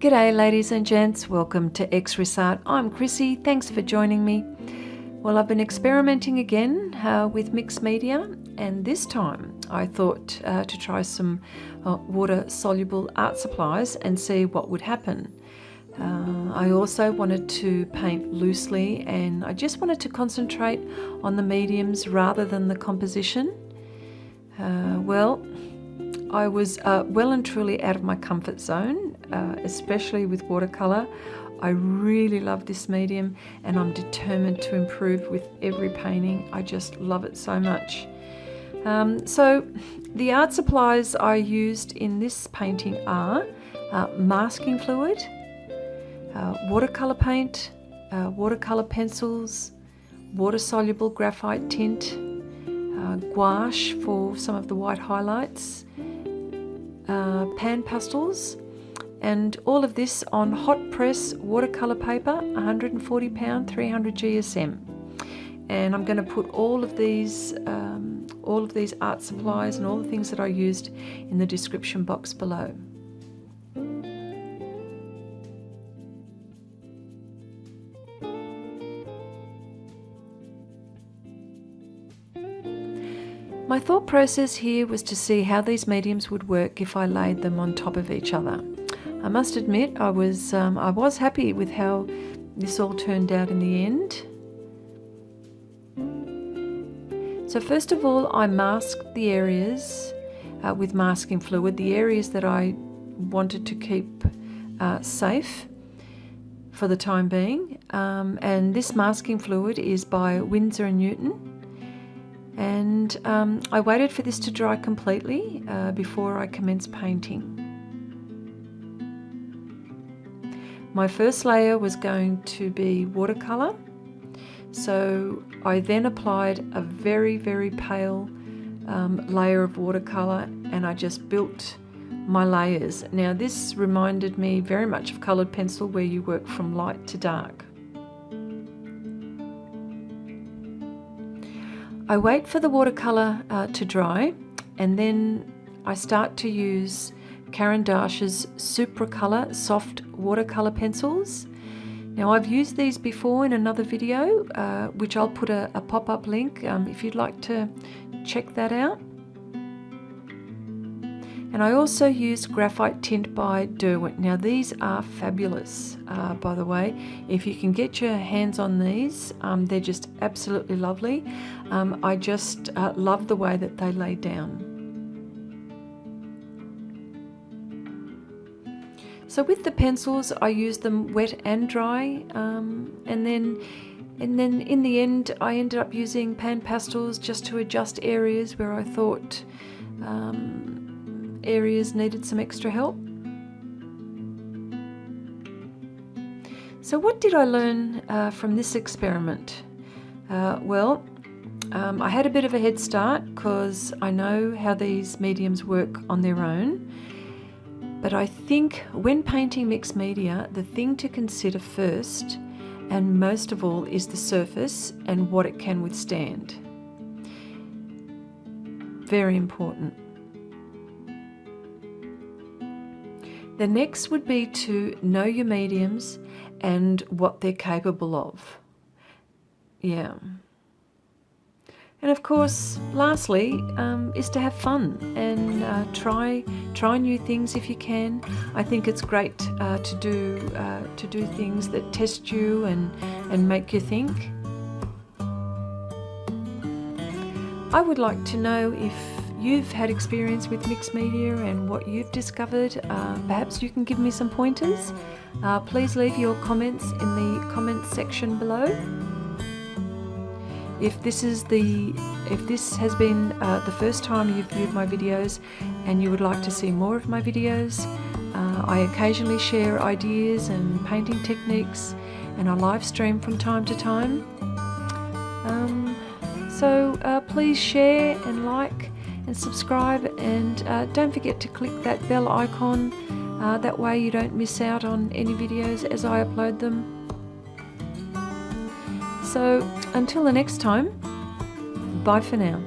G'day ladies and gents, welcome to Xrissart. I'm Chrissy, thanks for joining me. Well, I've been experimenting again with mixed media, and this time I thought to try some water-soluble art supplies and see what would happen. I also wanted to paint loosely, and I just wanted to concentrate on the mediums rather than the composition. Well, I was well and truly out of my comfort zone, especially with watercolor. I really love this medium and I'm determined to improve with every painting. I just love it so much. So the art supplies I used in this painting are masking fluid, watercolor paint, watercolor pencils, water-soluble graphite tint, gouache for some of the white highlights, Pan Pastels, and all of this on hot press watercolor paper, 140 pound, 300 GSM. And I'm going to put all of these art supplies and all the things that I used in the description box below. My thought process here was to see how these mediums would work if I laid them on top of each other. I must admit I was happy with how this all turned out in the end. So first of all, I masked the areas with masking fluid, the areas that I wanted to keep safe for the time being. And this masking fluid is by Winsor & Newton. And I waited for this to dry completely before I commenced painting. My first layer was going to be watercolor, so I then applied a very, very pale layer of watercolor, and I just built my layers. Now this reminded me very much of colored pencil, where you work from light to dark. I wait for the watercolor to dry, and then I start to use Caran's Supracolor soft watercolor pencils. Now I've used these before in another video, which I'll put a pop-up link if you'd like to check that out. And I also used graphite tint by Derwent. Now these are fabulous, by the way. If you can get your hands on these, they're just absolutely lovely. I just love the way that they lay down. So with the pencils, I use them wet and dry, and then in the end, I ended up using Pan Pastels just to adjust areas where I thought areas needed some extra help. So what did I learn from this experiment? Well, I had a bit of a head start because I know how these mediums work on their own. But I think when painting mixed media, the thing to consider first and most of all is the surface and what it can withstand. Very important. The next would be to know your mediums and what they're capable of. Yeah. And of course, lastly, is to have fun and try new things if you can. I think it's great to do things that test you and make you think. I would like to know if you've had experience with mixed media and what you've discovered. Perhaps you can give me some pointers. Please leave your comments in the comments section below. If this has been the first time you've viewed my videos and you would like to see more of my videos, I occasionally share ideas and painting techniques, and I live stream from time to time. So please share and like and subscribe, and don't forget to click that bell icon. That way you don't miss out on any videos as I upload them. So until the next time, bye for now.